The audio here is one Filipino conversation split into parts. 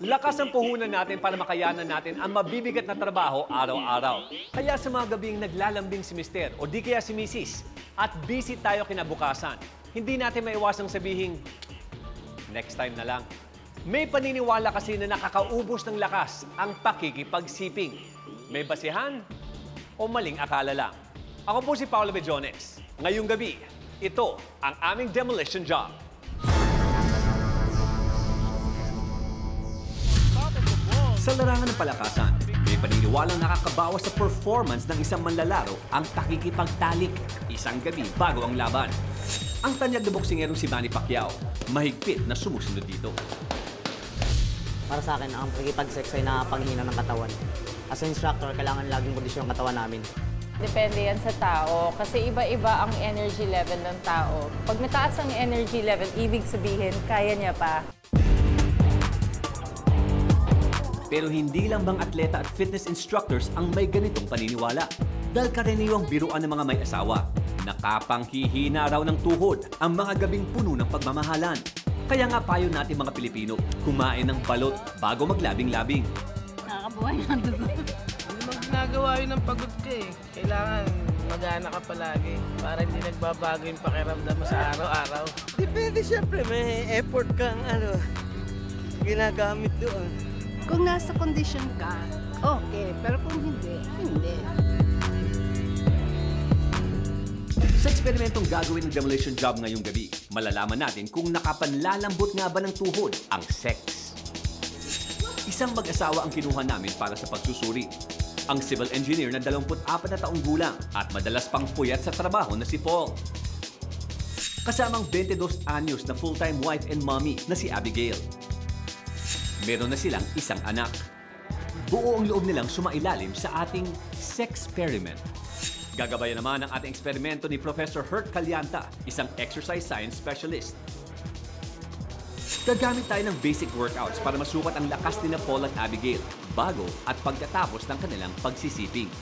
Lakas ang puhunan natin para makayanan natin ang mabibigat na trabaho araw-araw. Kaya sa mga gabing naglalambing si Mister o di kaya si Mrs. at busy tayo kinabukasan, hindi natin maiwasang sabihin, next time na lang. May paniniwala kasi na nakakaubos ng lakas ang pakikipagsiping. May basihan o maling akala lang? Ako po si Paolo Bejones. Ngayong gabi, ito ang aming demolition job. Sa larangan ng palakasan, may paniniwalang nakakabawas sa performance ng isang manlalaro ang pakikipagtalik isang gabi bago ang laban. Ang tanyag na boksingerong si Manny Pacquiao, mahigpit na sumusunod dito. Para sa akin, ang pakikipag-sex ay nakapanghina ng katawan. As an instructor, kailangan laging kondisyon ang katawan namin. Depende yan sa tao kasi iba-iba ang energy level ng tao. Pag mataas ang energy level, ibig sabihin, kaya niya pa. Pero hindi lang bang atleta at fitness instructors ang may ganitong paniniwala. Dahil karaniwang biruan ng mga may asawa, nakapanghihina raw ng tuhod ang mga gabing puno ng pagmamahalan. Kaya nga payo natin mga Pilipino, kumain ng balot bago maglabing-labing. Nakakabuhay ng dugo. Hindi mo ginagawa yun ng pagod ka eh. Kailangan mag-ana ka palagi para hindi nagbabago yung pakiramdam mo sa araw-araw. Depende siyempre, may effort kang ginagamit doon. Kung nasa kondisyon ka, okay. Pero kung hindi, hindi. Sa eksperimentong gagawin ng demolition job ngayong gabi, malalaman natin kung nakapanlalambot nga ba ng tuhod ang sex. Isang mag-asawa ang kinuha namin para sa pagsusuri. Ang civil engineer na 24 na taong gulang at madalas pang puyat sa trabaho na si Paul. Kasamang 22 anyos na full-time wife and mommy na si Abigail. Meron na silang isang anak. Buo ang loob nilang sumailalim sa ating sexperiment. Gagabayan naman ang ating eksperimento ni Professor Hert Calianta, isang exercise science specialist. Gagamit tayo ng basic workouts para masukat ang lakas ni Paul at Abigail bago at pagkatapos ng kanilang pagsisiping.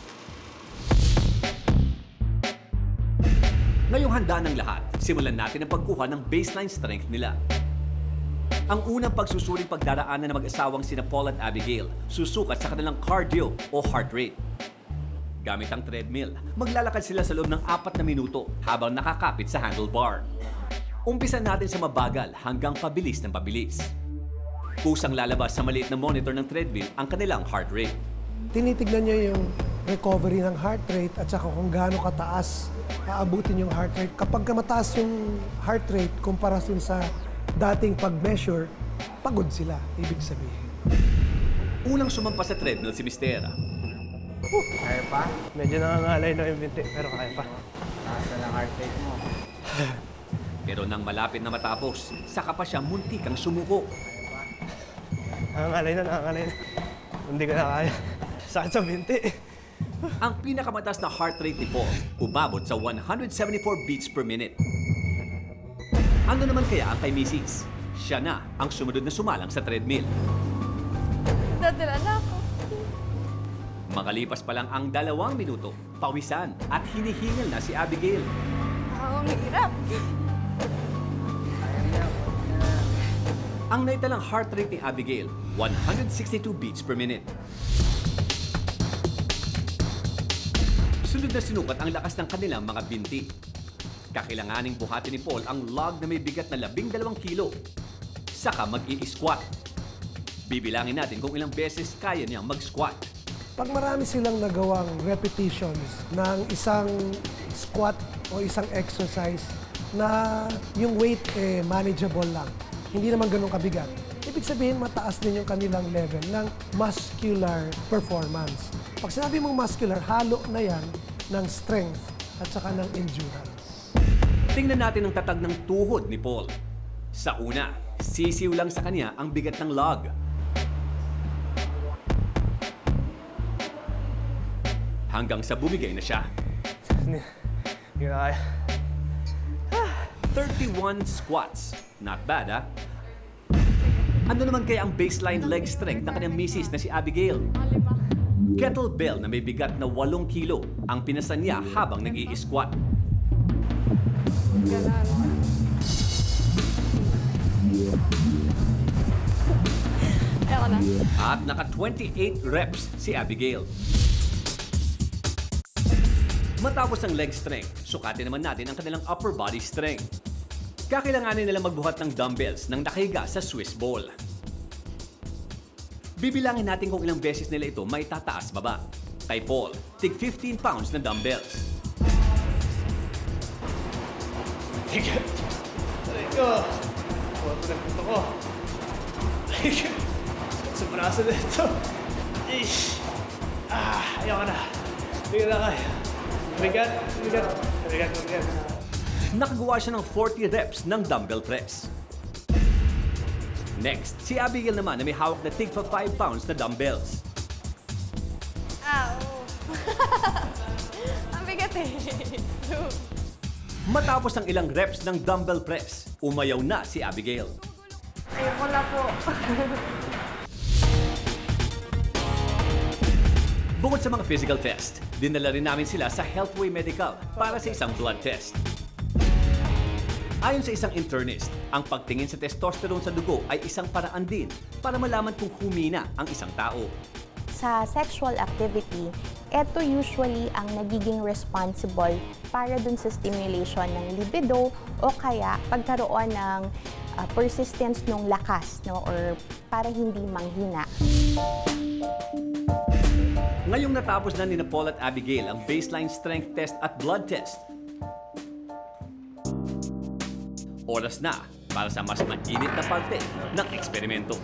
Ngayong handa ng lahat, simulan natin ang pagkuha ng baseline strength nila. Ang unang pagsusuring pagdaraanan ng mag-asawang sina Paul at Abigail, susukat sa kanilang cardio o heart rate. Gamit ang treadmill, maglalakad sila sa loob ng 4 na minuto habang nakakapit sa handlebar. Umpisan natin sa mabagal hanggang pabilis ng pabilis. Kusang lalabas sa maliit na monitor ng treadmill ang kanilang heart rate. Tinitignan niyo yung recovery ng heart rate at saka kung gaano kataas aabutin yung heart rate. Kapag mataas yung heart rate kumpara sa dating pag-measure, pagod sila, ibig sabihin. Unang sumampas sa treadmill si Mister. Kaya pa? Medyo nangangalay na yung binti, pero kaya pa. Taas na lang heart rate mo. Pero nang malapit na matapos, saka pa siya muntikang sumuko. Nangangalay na. Hindi ko na kaya. Sakit sa binti. Ang pinakamataas na heart rate ni Paul, umabot sa 174 beats per minute. Ano naman kaya ang kay Mrs.? Siya na ang sumunod na sumalang sa treadmill. Dadala na ako. Makalipas pa lang ang 2 minuto, pawisan at hinihingal na si Abigail. Ang hirap. Ang naitalang heart rate ni Abigail, 162 beats per minute. Sunod na sinukat ang lakas ng kanilang mga binti. Kakailanganing buhatin ni Paul ang log na may bigat na 12 kilo. Saka mag-i-squat. Bibilangin natin kung ilang beses kaya niyang mag-squat. Pag marami silang nagawang repetitions ng isang squat o isang exercise na yung weight manageable lang, hindi naman ganun kabigat, ibig sabihin mataas din yung kanilang level ng muscular performance. Pag sinabi mong muscular, halo na yan ng strength at saka ng endurance. Tingnan natin ang tatag ng tuhod ni Paul. Sa una, sisiw lang sa kanya ang bigat ng log. Hanggang sa bumigay na siya. Hindi ko na kaya. 31 squats. Not bad, ha? Ano naman kaya ang baseline leg strength ng kanyang misis na si Abigail? Kettlebell na may bigat na 8 kilo ang pinasan niya habang nag-i-squat. Ayaw lang. At naka 28 reps si Abigail. Matapos ang leg strength, sukatin naman natin ang kanilang upper body strength. Kakailanganin nila magbuhat ng dumbbells nang nakahiga sa Swiss ball. Bibilangin natin kung ilang beses nila ito may tataas baba. Kay Paul, tig 15 pounds na dumbbells. Aray ko! Buhat na nagpunto ko. Aray ko! Sa braso na ito. Ish! Ayaw ka na. Hindi na kaya. Bigat. Nakagawa siya ng 40 reps ng dumbbell press. Next, si Abigail naman na may hawak na tig 5 pounds na dumbbells. Ang bigat eh. Matapos ang ilang reps ng dumbbell press, umayaw na si Abigail. Ayoko na po. Bukod sa mga physical test, dinala rin namin sila sa Healthway Medical para sa isang blood test. Ayon sa isang internist, ang pagtingin sa testosterone sa dugo ay isang paraan din para malaman kung humina ang isang tao. Sa sexual activity, ito usually ang nagiging responsible para dun sa stimulation ng libido o kaya pagkaroon ng persistence ng lakas, no? Or para hindi manghina. Ngayong natapos na ni Paul at Abigail ang baseline strength test at blood test, oras na para sa mas mainit na parte ng eksperimento.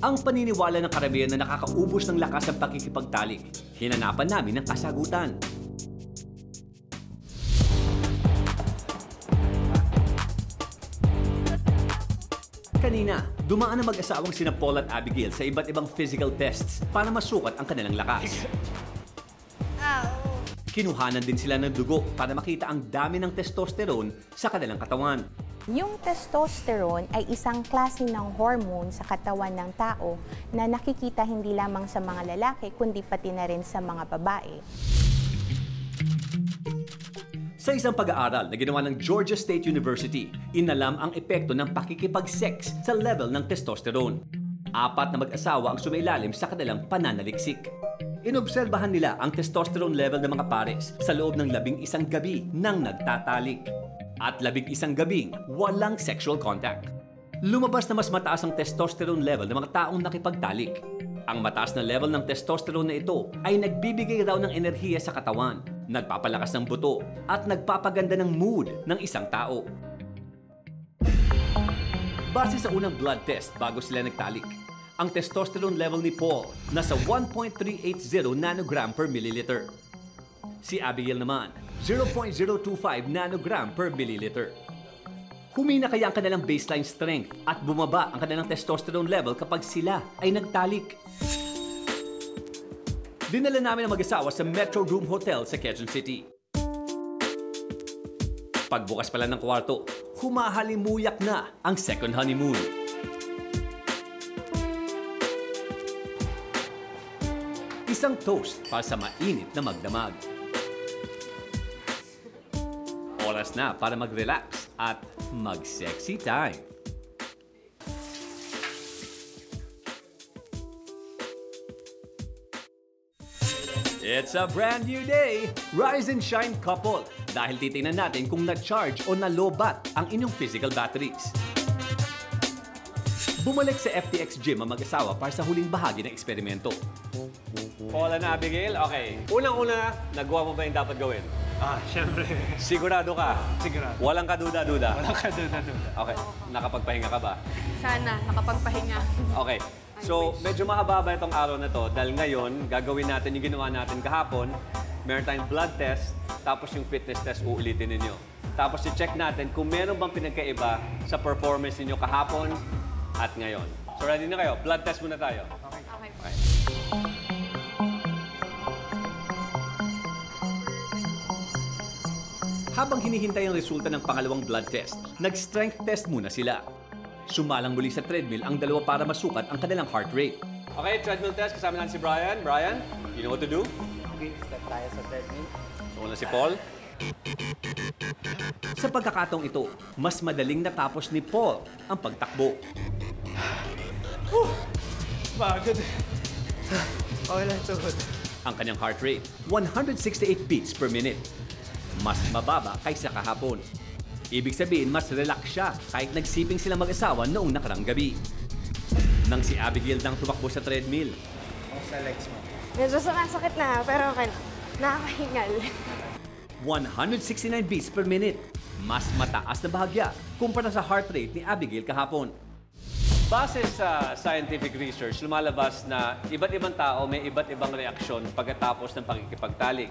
Ang paniniwala ng karamihan na nakakaubos ng lakas ang pakikipagtalik, hinanapan namin ng kasagutan. Kanina, dumaan ang mag-asawang sina Paul at Abigail sa iba't ibang physical tests para masukat ang kanilang lakas. Kinuhanan din sila ng dugo para makita ang dami ng testosterone sa kanilang katawan. Yung testosterone ay isang klase ng hormone sa katawan ng tao na nakikita hindi lamang sa mga lalaki kundi pati na rin sa mga babae. Sa isang pag-aaral na ginawa ng Georgia State University, inalam ang epekto ng pakikipag-sex sa level ng testosterone. 4 na mag-asawa ang sumailalim sa kanilang pananaliksik. Inobserbahan nila ang testosterone level ng mga pares sa loob ng 11 gabi nang nagtatalik. At 11 gabing walang sexual contact. Lumabas na mas mataas ang testosterone level ng mga taong nakipagtalik. Ang mataas na level ng testosterone na ito ay nagbibigay raw ng enerhiya sa katawan, nagpapalakas ng buto, at nagpapaganda ng mood ng isang tao. Base sa unang blood test bago sila nagtalik, ang testosterone level ni Paul nasa 1.380 nanogram per milliliter. Si Abigail naman, 0.025 nanogram per milliliter. Humina kaya ang kanilang baseline strength at bumaba ang kanilang testosterone level kapag sila ay nagtalik. Dinala namin ang mag-asawa sa Metro Room Hotel sa Quezon City. Pagbukas pala ng kwarto, humahalimuyak na ang second honeymoon. Isang toast para sa mainit na magdamag. Oras na para mag-relax at mag-sexy time. It's a brand new day! Rise and shine couple! Dahil titingnan natin kung na-charge o na-lobat ang inyong physical batteries. Bumalik sa FTX Gym ang mag-asawa para sa huling bahagi ng eksperimento. Paul and Abigail, okay. Unang-una, nagawa mo ba yung dapat gawin? Siyempre. Sigurado ka? Sigurado. Walang kaduda-duda? Walang kaduda-duda. Okay. Nakapagpahinga ka ba? Sana, nakapagpahinga. Okay. So, medyo mahaba itong araw na to dahil ngayon, gagawin natin yung ginawa natin kahapon. Meron tayong blood test, tapos yung fitness test uulitin ninyo. Tapos i-check natin kung meron bang pinagkaiba sa performance ninyo kahapon at ngayon. So, ready na kayo? Blood test muna tayo. Okay. Habang hinihintay ang resulta ng pangalawang blood test, nag-strength test muna sila. Sumalang muli sa treadmill ang dalawa para masukat ang kanilang heart rate. Okay, treadmill test. Kasama natin si Brian. Brian, you know what to do? Okay, step tayo sa treadmill. So, una si Paul. Sa pagkakataong ito, mas madaling natapos ni Paul ang pagtakbo. Pagod. Okay lang, tuhod. Ang kanyang heart rate, 168 beats per minute. Mas mababa kaysa kahapon. Ibig sabihin, mas relax siya kahit nagsiping silang mag-asawa noong nakarang gabi. Nang si Abigail nang tumakbo sa treadmill. Sa legs mo. Medyo sumasakit na, pero okay lang. Nakakahingal. 169 beats per minute. Mas mataas na bahagya kumpara sa heart rate ni Abigail kahapon. Base sa scientific research, lumalabas na iba't ibang tao may iba't ibang reaksyon pagkatapos ng pakikipagtalik.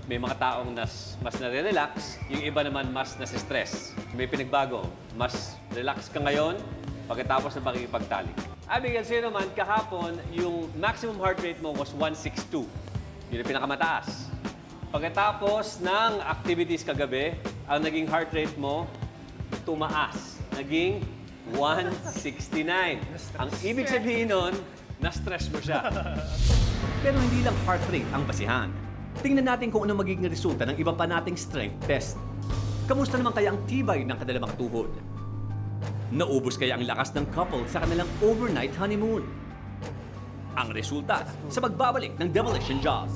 May mga taong mas nare-relax, yung iba naman mas nasi-stress. May pinagbago. Mas relax ka ngayon pagkatapos ng pakikipagtalik. Abigail, sa'yo naman, kahapon, yung maximum heart rate mo was 162. Yun ang pinakamataas. Pagkatapos ng activities kagabi, ang naging heart rate mo tumaas. Naging 169. Ang ibig sabihin nun, na-stress mo siya. Pero hindi lang heart rate ang basihan. Tingnan natin kung ano magiging resulta ng iba pa nating strength test. Kamusta naman kaya ang tibay ng kanilang mga tuhod? Naubos kaya ang lakas ng couple sa kanilang overnight honeymoon? Ang resulta sa pagbabalik ng Demolition Job.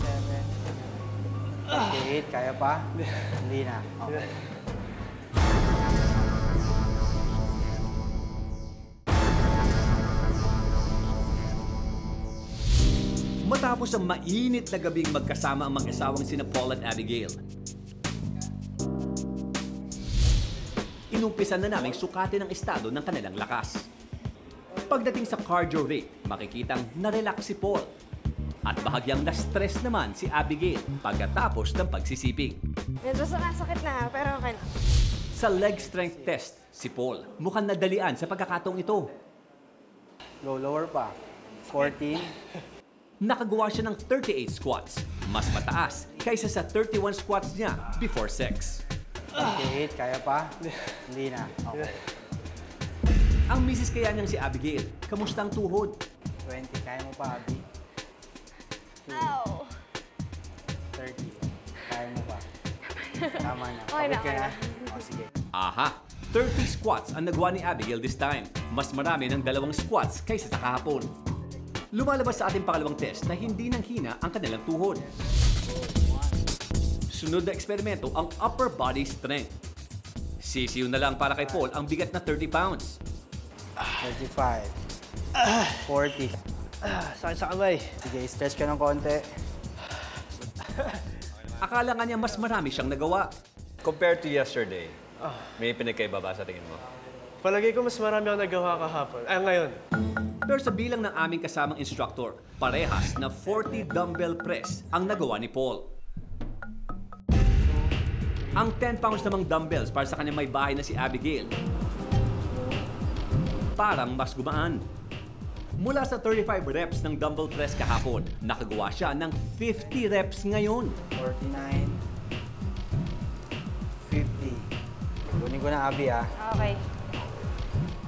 8, kaya pa? Hindi na. Okay. Matapos ang mainit na gabing magkasama ang mag-asawang sina Paul at Abigail, inumpisan na naming sukatin ang estado ng kanilang lakas. Pagdating sa cardio rate, makikitang na-relax si Paul. At bahagyang na-stress naman si Abigail pagkatapos ng pagsisiping. Medyo sumasakit na, pero okay lang. Sa leg strength test, si Paul mukhang nadalian sa pagkakataong ito. Go lower pa. 14. Nakagawa siya ng 38 squats, mas mataas kaysa sa 31 squats niya before sex. 28, kaya pa? Hindi na. Okay. Ang misis kaya niyang si Abigail, kamusta ang tuhod? 20, kaya mo pa, Abby? Ow! 30, kaya mo pa? Tama na. Okay na, ka na? okay O, sige. Aha! 30 squats ang nagawa ni Abigail this time. Mas marami ng 2 squats kaysa sa kahapon. Lumalabas sa ating pangalawang test na hindi nang hina ang kanilang tuhod. Sunod na eksperimento ang upper body strength. Sisiw na lang para kay Paul ang bigat na 30 pounds. 35. 40. Sakit sa kamay. Sige, stretch ka ng konti. Akala nga niya mas marami siyang nagawa. Compared to yesterday, may pinagkaiba ba sa tingin mo? Palagay ko mas marami ako nagawa kahapon. Ngayon. Pero sa bilang ng aming kasamang instructor, parehas na 40 dumbbell press ang nagawa ni Paul. Ang 10 pounds namang dumbbells para sa kanyang may bahay na si Abigail, parang mas gumaan. Mula sa 35 reps ng dumbbell press kahapon, nakagawa siya ng 50 reps ngayon. 49. 50. Kunin ko na, Abby, ah. Okay.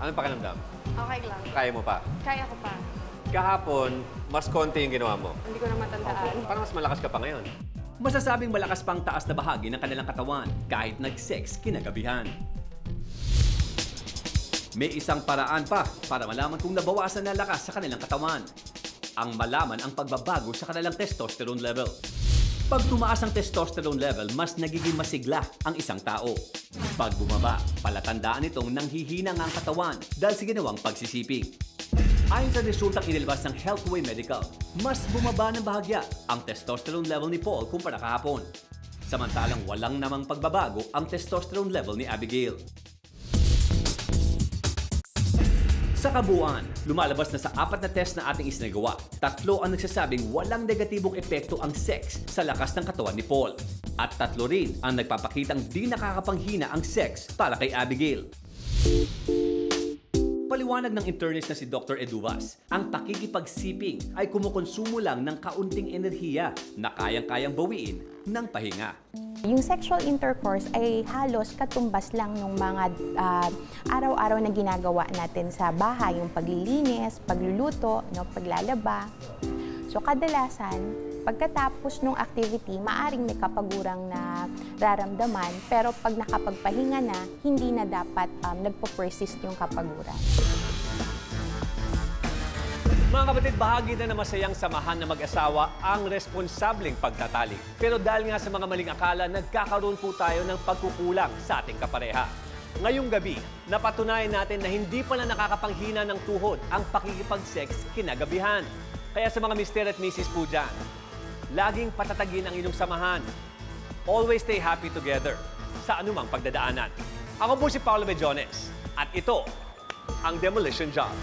Anong pakiramdam? Okay lang. Kaya mo pa? Kaya ko pa. Kahapon, mas konti yung ginawa mo. Hindi ko na matandaan. Parang mas malakas ka pa ngayon. Masasabing malakas pang taas na bahagi ng kanilang katawan kahit nag-sex kinagabihan. May isang paraan pa para malaman kung nabawasan na lakas sa kanilang katawan. Ang malaman ang pagbabago sa kanilang testosterone level. Pag tumaas ang testosterone level, mas nagiging masigla ang isang tao. Pag bumaba, palatandaan itong nanghihina ang katawan dahil sa ginawang pagsisiping. Ayon sa resultang inilabas ng Healthway Medical, mas bumaba ng bahagya ang testosterone level ni Paul kumpara kahapon. Samantalang walang namang pagbabago ang testosterone level ni Abigail. Sa kabuuan, lumalabas na sa 4 na test na ating isinagawa, 3 ang nagsasabing walang negatibong epekto ang sex sa lakas ng katawan ni Paul. At 3 rin ang nagpapakitang di nakakapanghina ang sex para kay Abigail. Ipaliwanag ng internist na si Dr. Eduvas, ang pakikipagsiping ay kumukonsumo lang ng kaunting enerhiya na kayang-kayang bawiin ng pahinga. Yung sexual intercourse ay halos katumbas lang ng mga araw-araw na ginagawa natin sa bahay, yung paglilinis, pagluluto, no, paglalaba. So kadalasan, pagkatapos ng activity, maaring may kapagurang na nararamdaman, pero pag nakapagpahinga na, hindi na dapat nagpo-persist yung kapaguran. Mga kapatid, bahagi na masayang samahan na mag-asawa ang responsableng pagtatalik. Pero dahil nga sa mga maling akala, nagkakaroon po tayo ng pagkukulang sa ating kapareha. Ngayong gabi, napatunayan natin na hindi pala nakakapanghina ng tuhod ang pakikipag-sex kinagabihan. Kaya sa mga Mr. at Mrs. po dyan, laging patatagin ang inyong samahan. Always stay happy together sa anumang pagdadaanan. Ako po si Paolo Bejones at ito ang Demolition Job.